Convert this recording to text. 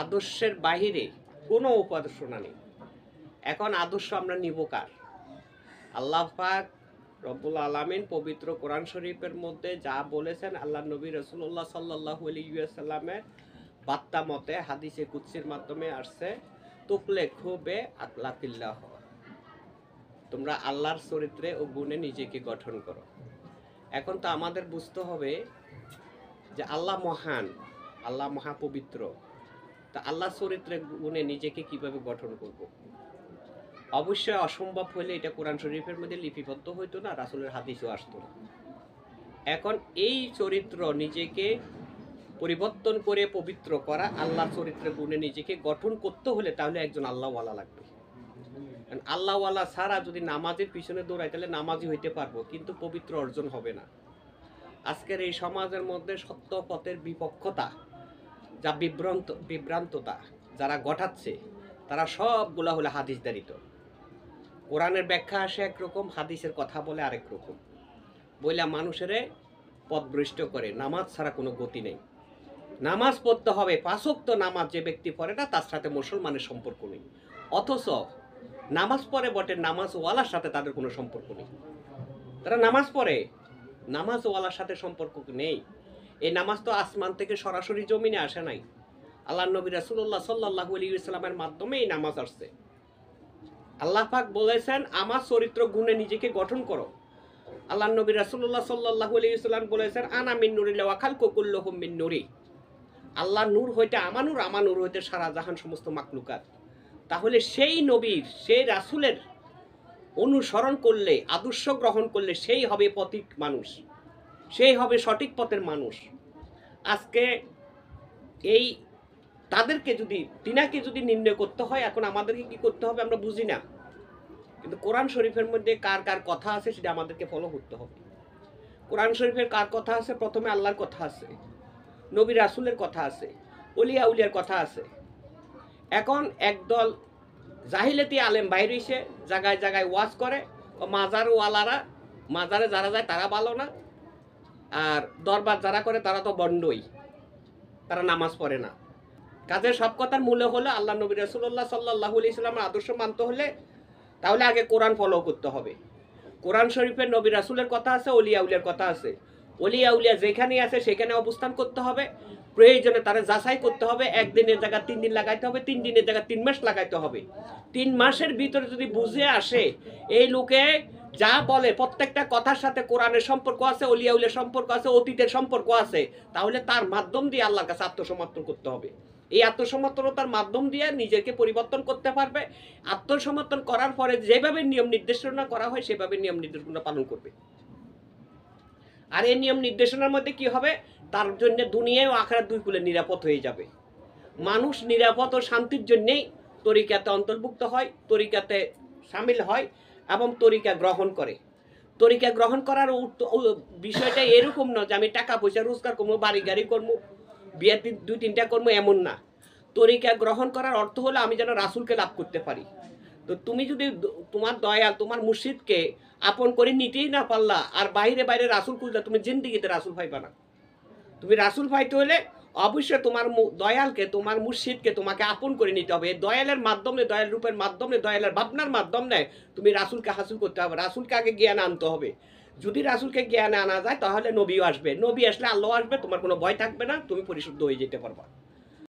আদর্শের বাহিরে কোনো উপাসনা নেই। এখন আদর্শ আমরা নিব কার? আল্লাহ পাক রব্বুল আলামিন পবিত্র কোরআন শরীফের মধ্যে যা বলেছেন, আল্লাহ নবী রাসূলুল্লাহ সাল্লাল্লাহু আলাইহি ওয়াসাল্লামের বার্তা মতে হাদিসে কুদসির মাধ্যমে আসছে, তুকলে খুবে আখলাকিল্লাহ, তোমরা আল্লাহর চরিত্রে ও গুণে নিজেকে গঠন করো। এখন তো আমাদের বুঝতে হবে যে আল্লাহ মহান, আল্লাহ মহাপবিত্র, তা আল্লাহ চরিত্রে গুণে নিজেকে কিভাবে গঠন করব? অবশ্যই অসম্ভব হলে এটা কোরআন শরীফের মধ্যে লিপিবদ্ধ হইতো না, রাসূলের হাদিসও আসতো না। এখন এই চরিত্র নিজেকে পরিবর্তন করে পবিত্র করা, আল্লাহ চরিত্রে গুণে নিজেকে গঠন করতে হলে তাহলে একজন আল্লাহওয়ালা লাগবে। আল্লাহওয়ালা ছাড়া যদি নামাজের পিছনে দৌড়াই তাহলে নামাজি হইতে পারবো, কিন্তু পবিত্র অর্জন হবে না। আজকের এই সমাজের মধ্যে সত্য পথের বিপক্ষতা, যা বিভ্রান্ততা যারা ঘটাচ্ছে, তারা সবগুলা হলে হাদিসদারিত। কোরআনের ব্যাখ্যা আসে একরকম, হাদিসের কথা বলে আরেক রকম, বইলা মানুষের পথভ্রষ্ট করে। নামাজ ছাড়া কোনো গতি নেই। নামাজ পড়তে হবে, 5 ওয়াক্ত নামাজ যে ব্যক্তি পড়ে না তার সাথে মুসলমানের সম্পর্ক নেই। অথচ নামাজ পড়ে বটে, নামাজওয়ালার সাথে তাদের কোনো সম্পর্ক নেই। তারা নামাজ পড়ে, নামাজওয়ালার সাথে সম্পর্ক নেই। এই নামাজ তো আসমান থেকে সরাসরি জমিনে আসে নাই, আল্লাহ নবী রাসূলুল্লাহ সাল্লাল্লাহু আলাইহি ওয়াসাল্লামের মাধ্যমে এই নামাজ আসছে। আল্লাহ পাক বলেছেন আমার চরিত্র গুণে নিজেকে গঠন করো। আল্লাহ নবী রাসূলুল্লাহ সাল্লাল্লাহু আলাইহি ওয়াসাল্লাম বলেছেন আনা মিন নুরিল্লাহি ওয়া খালকু কুল্লুহুম মিন নুরি। আল্লাহ নূর হইতে আমার নূর হইতে সারা জাহান সমস্ত মাখলুকাত। তাহলে সেই নবীর, সেই রাসূলের অনুসরণ করলে, আদর্শ গ্রহণ করলে সেই হবে পথিক মানুষ, সেই হবে সঠিক পথের মানুষ। আজকে এই তাদেরকে যদি, তিনাকে যদি নির্ণয় করতে হয়, এখন আমাদেরকে কি করতে হবে আমরা বুঝি না, কিন্তু কোরআন শরীফের মধ্যে কার কার কথা আছে সেটা আমাদেরকে ফলো করতে হবে। কোরআন শরীফের কার কথা আছে? প্রথমে আল্লাহর কথা আছে, নবী রাসূলের কথা আছে, ওলিয়া উলিয়ার কথা আছে। এখন একদল জাহিলাতি আলেম বাইরে এসে জায়গায় জায়গায় ওয়াজ করে, মাজার ওয়ালারা, মাজারে যারা যায় তারা ভালো না, আর দরবার যারা করে তারা তো বন্ডই, তারা নামাজ পড়ে না। কাজে সব কথার মূল্য হলো আল্লাহ নবী রাসূলুল্লাহ সাল্লাল্লাহু আলাইহি ওয়াসাল্লামের আদর্শ মানতে হলে তাহলে আগে কোরআন ফলো করতে হবে। কোরআন শরীফের নবী রাসূলের কথা আছে, ওলিয়া উলিয়ার কথা আছে। ওলিয়া উলিয়া যেখানে আছে সেখানে অবস্থান করতে হবে, প্রয়োজনে তারা যাচাই করতে হবে। 1 দিনের জায়গা 3 দিন লাগাইতে হবে, 3 দিনের জায়গা 3 মাস লাগাইতে হবে। 3 মাসের ভিতরে যদি বুঝে আসে এই লোকে যা বলে প্রত্যেকটা কথার সাথে কোরআনের সম্পর্ক আছে, ওলিয়া উলিয়ার সম্পর্ক আছে, অতীতের সম্পর্ক আছে, তাহলে তার মাধ্যম দিয়ে আল্লাহর কাছে আত্মসমর্পণ করতে হবে। এই আত্মসমর্পণতার মাধ্যম দিয়ে নিজেকে পরিবর্তন করতে পারবে। আত্মসমর্পণ করার পরে যেভাবে নিয়ম নির্দেশনা করা হয় সেভাবে নিয়ম নির্দেশনা পালন করবে। আর এই নিয়ম নির্দেশনার মধ্যে কি হবে? তার জন্য দুনিয়ায় ও আখিরাত দুই কুলে নিরাপদ হয়ে যাবে। মানুষ নিরাপদ ও শান্তির জন্যেই তরিকাতে অন্তর্ভুক্ত হয়, তরিকাতে সামিল হয় এবং তরিকা গ্রহণ করে। তরিকা গ্রহণ করার বিষয়টা এরকম না যে আমি টাকা পয়সা রোজগার করবো, বাড়ি গাড়ি করবো, বিয়ে 2-3টা করবো, এমন না। তরিকা গ্রহণ করার অর্থ হলো আমি যেন রাসূলকে লাভ করতে পারি। তো তুমি যদি তোমার দয়াল, তোমার মুর্শিদকে আপন করে নিতেই না পারলা, আর বাইরে বাইরে রাসূল খুঁজলা, তুমি জিন্দেগিতে রাসূল পাইবা না। তুমি রাসূল পাইতে হলে অবশ্যই তোমার দয়ালকে, তোমার মুর্শিদকে তোমাকে আপন করে নিতে হবে। দয়ালের মাধ্যমে, দয়াল রূপের মাধ্যমে, দয়ালের ভাবনার মাধ্যমে তুমি রাসূলকে হাসিল করতে হবে। রাসূলকে আগে জ্ঞান আনতে হবে। যদি রাসূলকে জ্ঞানে আনা যায় তাহলে নবীও আসবে, নবী আসলে আল্লাহ আসবে, তোমার কোনো ভয় থাকবে না, তুমি পরিশুদ্ধ হয়ে যেতে পারবা।